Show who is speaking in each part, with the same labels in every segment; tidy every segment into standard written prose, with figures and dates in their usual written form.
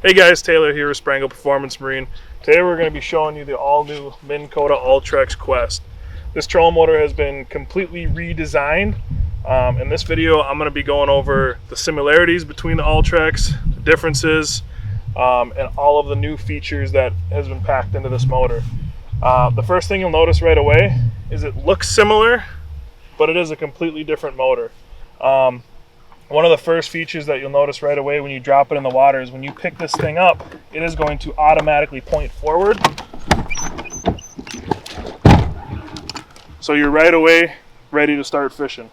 Speaker 1: Hey guys, Taylor here with Spraungel Performance Marine. Today we're going to be showing you the all-new Minn Kota Ultrex Quest. This trolling motor has been completely redesigned. In this video, I'm going to be going over the similarities between the Ultrex, the differences, and all of the new features that has been packed into this motor. The first thing you'll notice right away is it looks similar, but it is a completely different motor. One of the first features that you'll notice right away when you drop it in the water is when you pick this thing up, it is going to automatically point forward. So you're right away ready to start fishing.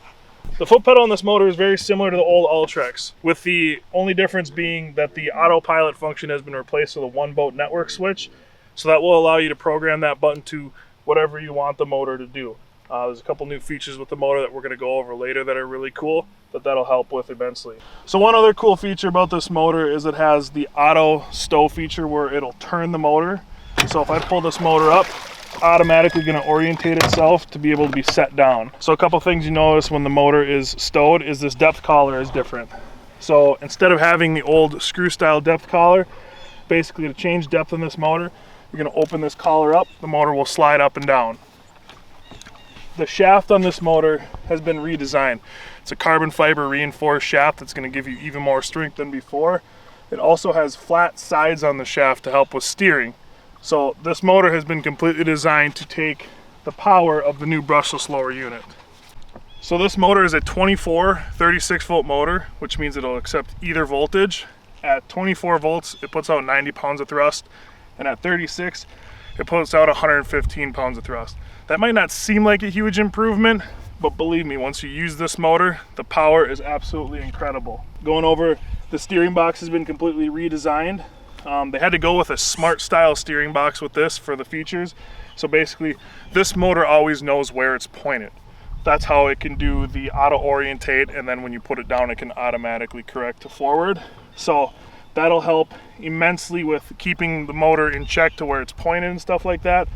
Speaker 1: The foot pedal on this motor is very similar to the old Ultrex, with the only difference being that the autopilot function has been replaced with a one boat network switch. So that will allow you to program that button to whatever you want the motor to do. There's a couple new features with the motor that we're going to go over later that are really cool, that'll help with immensely. So one other cool feature about this motor is it has the auto stow feature where it'll turn the motor. So if I pull this motor up, it's automatically going to orientate itself to be able to be set down. So a couple things you notice when the motor is stowed is this depth collar is different. So instead of having the old screw style depth collar, basically to change depth in this motor, you're going to open this collar up, the motor will slide up and down. The shaft on this motor has been redesigned. It's a carbon fiber reinforced shaft that's going to give you even more strength than before. It also has flat sides on the shaft to help with steering. So this motor has been completely designed to take the power of the new brushless lower unit. So this motor is a 24 36 volt motor, which means it'll accept either voltage. At 24 volts it puts out 90 pounds of thrust, and at 36 it puts out 115 pounds of thrust. That might not seem like a huge improvement, but believe me, once you use this motor, the power is absolutely incredible. Going over, the steering box has been completely redesigned. They had to go with a smart style steering box with this for the features. So basically, this motor always knows where it's pointed. That's how it can do the auto orientate, and then when you put it down, it can automatically correct to forward. So that'll help immensely with keeping the motor in check to where it's pointed and stuff like that.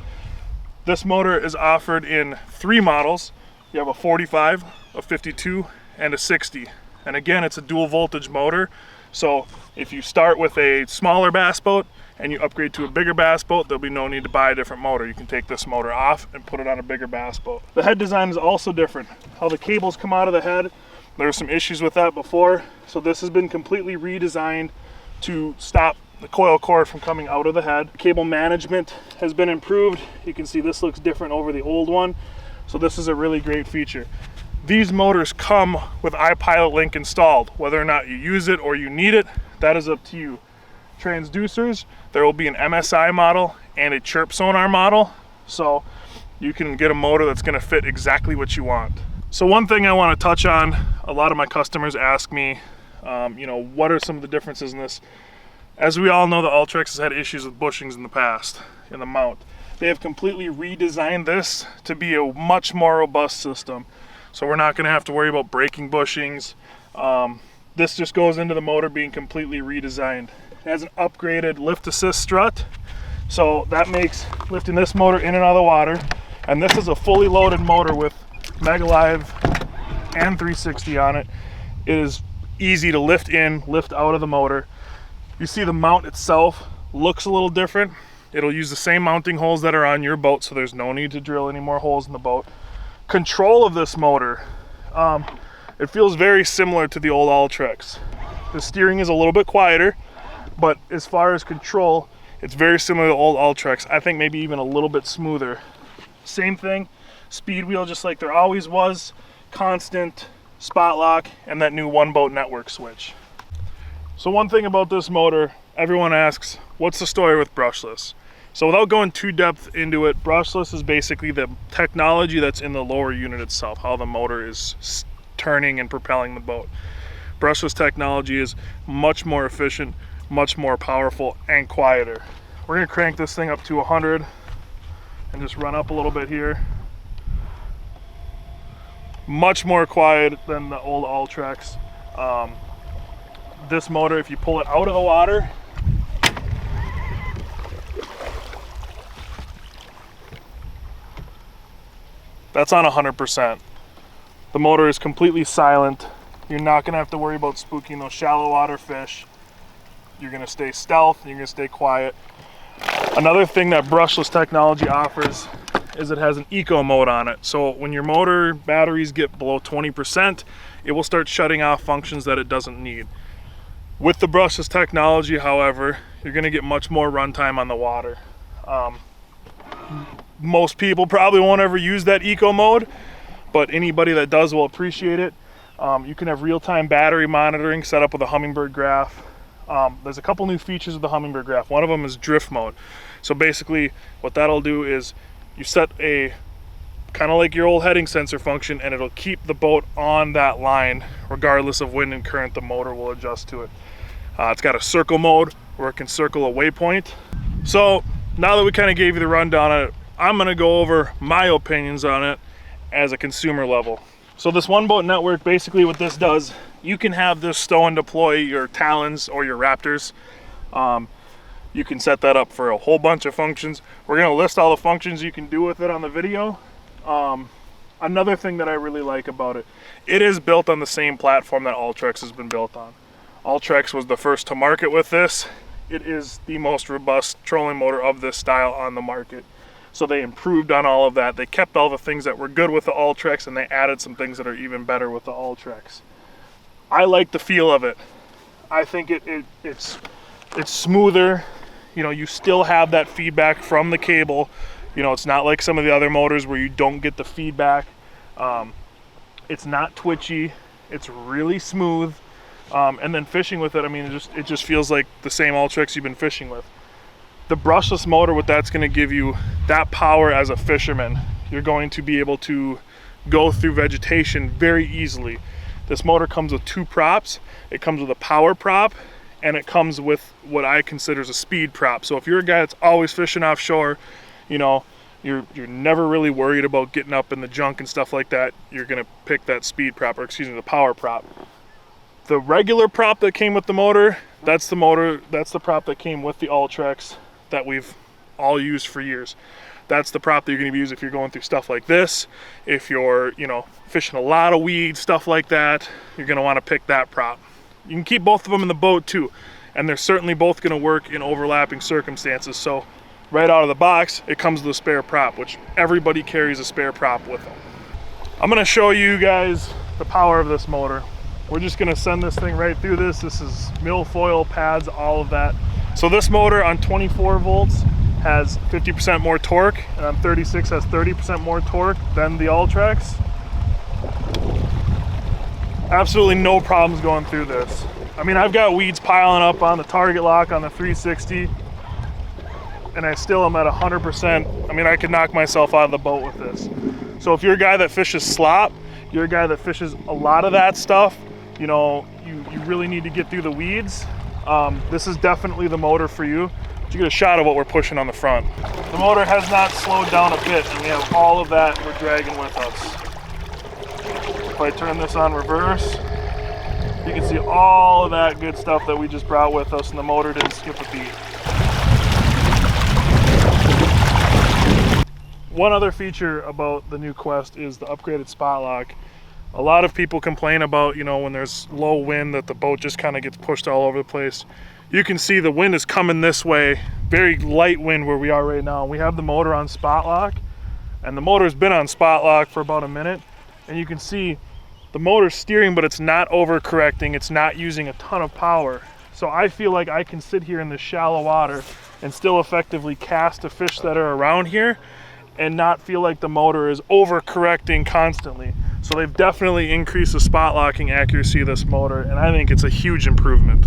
Speaker 1: This motor is offered in 3 models. You have a 45, a 52, and a 60. And again, it's a dual voltage motor. So if you start with a smaller bass boat and you upgrade to a bigger bass boat, there'll be no need to buy a different motor. You can take this motor off and put it on a bigger bass boat. The head design is also different. How the cables come out of the head, there were some issues with that before. So this has been completely redesigned to stop the coil cord from coming out of the head. Cable management has been improved. You can see this looks different over the old one. So this is a really great feature. These motors come with iPilot Link installed. Whether or not you use it or you need it, that is up to you. Transducers, there will be an MSI model and a chirp sonar model. So you can get a motor that's going to fit exactly what you want. So one thing I want to touch on, a lot of my customers ask me, what are some of the differences in this? As we all know, the Ultrex has had issues with bushings in the past, in the mount. They have completely redesigned this to be a much more robust system. So we're not going to have to worry about breaking bushings. This just goes into the motor being completely redesigned. It has an upgraded lift assist strut. So that makes lifting this motor in and out of the water. And this is a fully loaded motor with Mega Live and 360 on it. It is easy to lift in, lift out of the motor. You see the mount itself looks a little different. It'll use the same mounting holes that are on your boat, so there's no need to drill any more holes in the boat. Control of this motor, it feels very similar to the old Ultrex. The steering is a little bit quieter, but as far as control, it's very similar to the old Ultrex. I think maybe even a little bit smoother. Same thing, speed wheel just like there always was, constant, spot lock, and that new one boat network switch. So one thing about this motor, everyone asks, what's the story with brushless? So without going too depth into it, brushless is basically the technology that's in the lower unit itself, how the motor is turning and propelling the boat. Brushless technology is much more efficient, much more powerful, and quieter. We're going to crank this thing up to 100 and just run up a little bit here. Much more quiet than the old Ultrex. This motor, if you pull it out of the water, that's on 100%. The motor is completely silent. You're not gonna have to worry about spooking those shallow water fish. You're gonna stay stealth, and you're gonna stay quiet. Another thing that brushless technology offers is it has an eco mode on it. So when your motor batteries get below 20%, it will start shutting off functions that it doesn't need. With the brushless technology, however, you're gonna get much more runtime on the water. Most people probably won't ever use that eco mode, but anybody that does will appreciate it. You can have real-time battery monitoring set up with a Humminbird graph. There's a couple new features of the Humminbird graph. One of them is drift mode. So basically what that'll do is you set a kind of like your old heading sensor function, and it'll keep the boat on that line regardless of wind and current. The motor will adjust to it. It's got a circle mode where it can circle a waypoint. So now that we kind of gave you the rundown on it, I'm going to go over my opinions on it as a consumer level. So this one boat network, basically what this does, you can have this stow and deploy your Talons or your Raptors. You can set that up for a whole bunch of functions. We're going to list all the functions you can do with it on the video. Another thing that I really like about it, it is built on the same platform that Ultrex has been built on. Ultrex was the first to market with this. It is the most robust trolling motor of this style on the market. So they improved on all of that. They kept all the things that were good with the Ultrex, and they added some things that are even better with the Ultrex. I like the feel of it. I think it's smoother. You know, you still have that feedback from the cable. You know, it's not like some of the other motors where you don't get the feedback. It's not twitchy. It's really smooth. And then fishing with it, I mean, it just feels like the same Ultrex you've been fishing with. The brushless motor, what that's going to give you, that power as a fisherman. You're going to be able to go through vegetation very easily. This motor comes with two props. It comes with a power prop, and it comes with what I consider as a speed prop. So if you're a guy that's always fishing offshore, you know, you're never really worried about getting up in the junk and stuff like that, you're going to pick that speed prop, or excuse me, the power prop. The regular prop that came with the motor, that's the prop that came with the Ultrex that we've all used for years. That's the prop that you're going to use if you're going through stuff like this. If you're, you know, fishing a lot of weeds, stuff like that, you're going to want to pick that prop. You can keep both of them in the boat too, and they're certainly both going to work in overlapping circumstances. So right out of the box, it comes with a spare prop, which everybody carries a spare prop with them. I'm going to show you guys the power of this motor. We're just going to send this thing right through this. This is milfoil pads, all of that. So this motor on 24 volts has 50% more torque, and on 36 has 30% more torque than the Ultrex. Absolutely no problems going through this. I mean, I've got weeds piling up on the target lock on the 360, and I still am at 100%. I mean, I could knock myself out of the boat with this. So if you're a guy that fishes slop, you're a guy that fishes a lot of that stuff, you know, you really need to get through the weeds, this is definitely the motor for you. You get a shot of what we're pushing on the front. The motor has not slowed down a bit, and we have all of that we're dragging with us. If I turn this on reverse, you can see all of that good stuff that we just brought with us, and the motor didn't skip a beat. One other feature about the new Quest is the upgraded spot lock. A lot of people complain about, you know, when there's low wind that the boat just kind of gets pushed all over the place. You can see the wind is coming this way, very light wind where we are right now. We have the motor on spot lock, and the motor's been on spot lock for about a minute, and you can see the motor's steering, but it's not overcorrecting. It's not using a ton of power. So I feel like I can sit here in this shallow water and still effectively cast the fish that are around here and not feel like the motor is overcorrecting constantly. So they've definitely increased the spot locking accuracy of this motor, and I think it's a huge improvement.